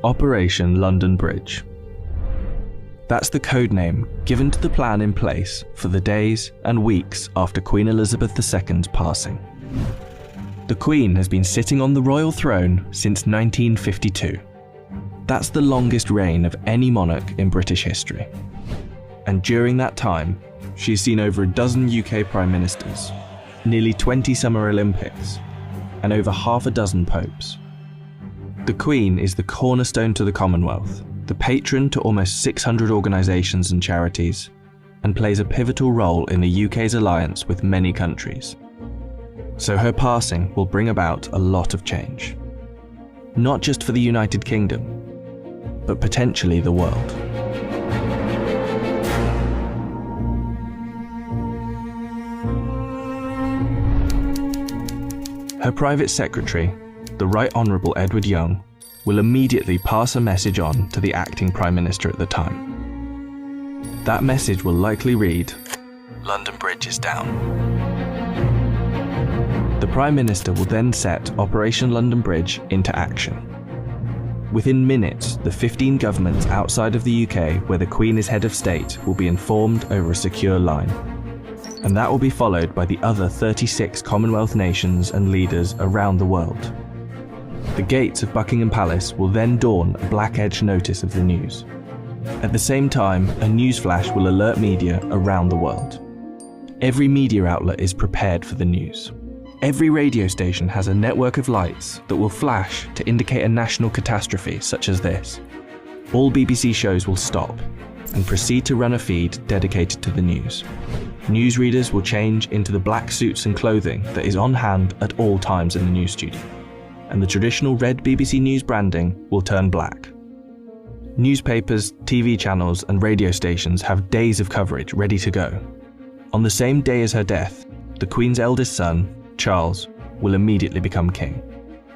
Operation London Bridge. That's the code name given to the plan in place for the days and weeks after Queen Elizabeth II's passing. The Queen has been sitting on the royal throne since 1952. That's the longest reign of any monarch in British history. And during that time, she's seen over a dozen UK Prime Ministers, nearly 20 Summer Olympics, and over half a dozen popes. The Queen is the cornerstone to the Commonwealth, the patron to almost 600 organisations and charities, and plays a pivotal role in the UK's alliance with many countries. So her passing will bring about a lot of change. Not just for the United Kingdom, but potentially the world. Her private secretary, the Right Honourable Edward Young, will immediately pass a message on to the acting Prime Minister at the time. That message will likely read, "London Bridge is down." The Prime Minister will then set Operation London Bridge into action. Within minutes, the 15 governments outside of the UK where the Queen is head of state will be informed over a secure line. And that will be followed by the other 36 Commonwealth nations and leaders around the world. The gates of Buckingham Palace will then dawn a black-edged notice of the news. At the same time, a newsflash will alert media around the world. Every media outlet is prepared for the news. Every radio station has a network of lights that will flash to indicate a national catastrophe such as this. All BBC shows will stop and proceed to run a feed dedicated to the news. Newsreaders will change into the black suits and clothing that is on hand at all times in the news studio, and the traditional red BBC News branding will turn black. Newspapers, TV channels and radio stations have days of coverage ready to go. On the same day as her death, the Queen's eldest son, Charles, will immediately become king.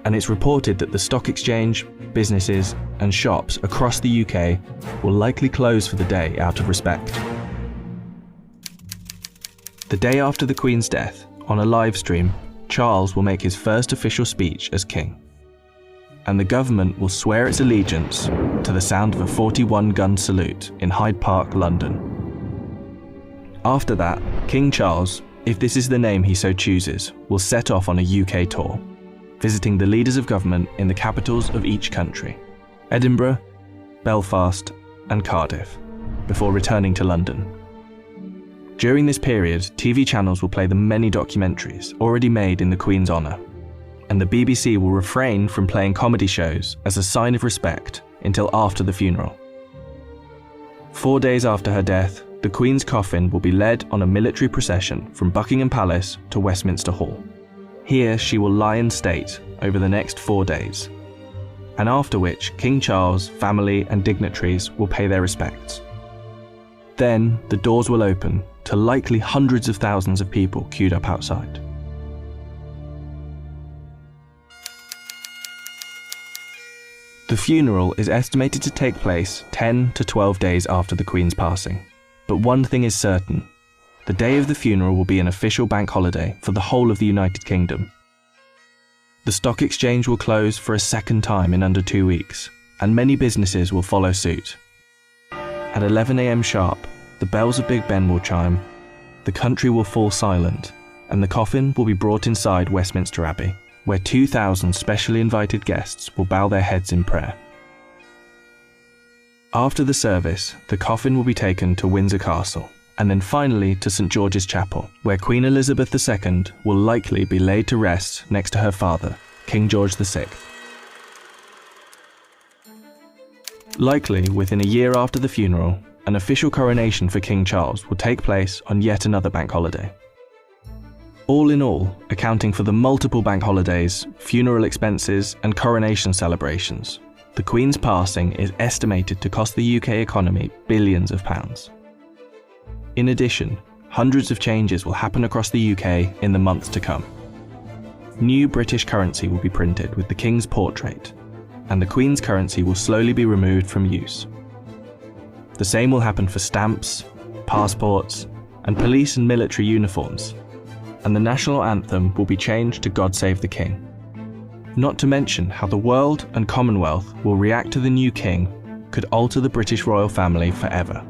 And it's reported that the stock exchange, businesses and shops across the UK will likely close for the day out of respect. The day after the Queen's death, on a live stream, Charles will make his first official speech as king. And the government will swear its allegiance to the sound of a 41-gun salute in Hyde Park, London. After that, King Charles, if this is the name he so chooses, will set off on a UK tour, visiting the leaders of government in the capitals of each country, Edinburgh, Belfast and Cardiff, before returning to London. During this period, TV channels will play the many documentaries already made in the Queen's honour, and the BBC will refrain from playing comedy shows as a sign of respect until after the funeral. 4 days after her death, the Queen's coffin will be led on a military procession from Buckingham Palace to Westminster Hall. Here she will lie in state over the next 4 days, and after which King Charles, family and dignitaries will pay their respects. Then the doors will open to likely hundreds of thousands of people queued up outside. The funeral is estimated to take place 10 to 12 days after the Queen's passing. But one thing is certain, the day of the funeral will be an official bank holiday for the whole of the United Kingdom. The stock exchange will close for a second time in under 2 weeks, and many businesses will follow suit. At 11 AM sharp, the bells of Big Ben will chime, the country will fall silent, and the coffin will be brought inside Westminster Abbey, where 2,000 specially invited guests will bow their heads in prayer. After the service, the coffin will be taken to Windsor Castle, and then finally to St George's Chapel, where Queen Elizabeth II will likely be laid to rest next to her father, King George VI. Likely within a year after the funeral, an official coronation for King Charles will take place on yet another bank holiday. All in all, accounting for the multiple bank holidays, funeral expenses and coronation celebrations, the Queen's passing is estimated to cost the UK economy billions of pounds. In addition, hundreds of changes will happen across the UK in the months to come. New British currency will be printed with the King's portrait, and the Queen's currency will slowly be removed from use. The same will happen for stamps, passports, and police and military uniforms, and the national anthem will be changed to God Save the King. Not to mention how the world and Commonwealth will react to the new king could alter the British royal family forever.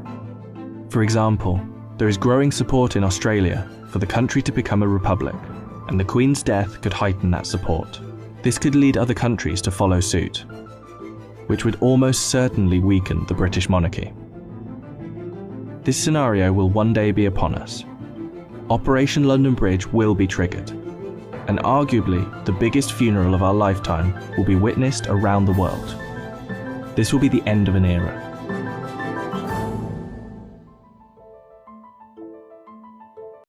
For example, there is growing support in Australia for the country to become a republic, and the Queen's death could heighten that support. This could lead other countries to follow suit, which would almost certainly weaken the British monarchy. This scenario will one day be upon us. Operation London Bridge will be triggered, and arguably the biggest funeral of our lifetime will be witnessed around the world. This will be the end of an era.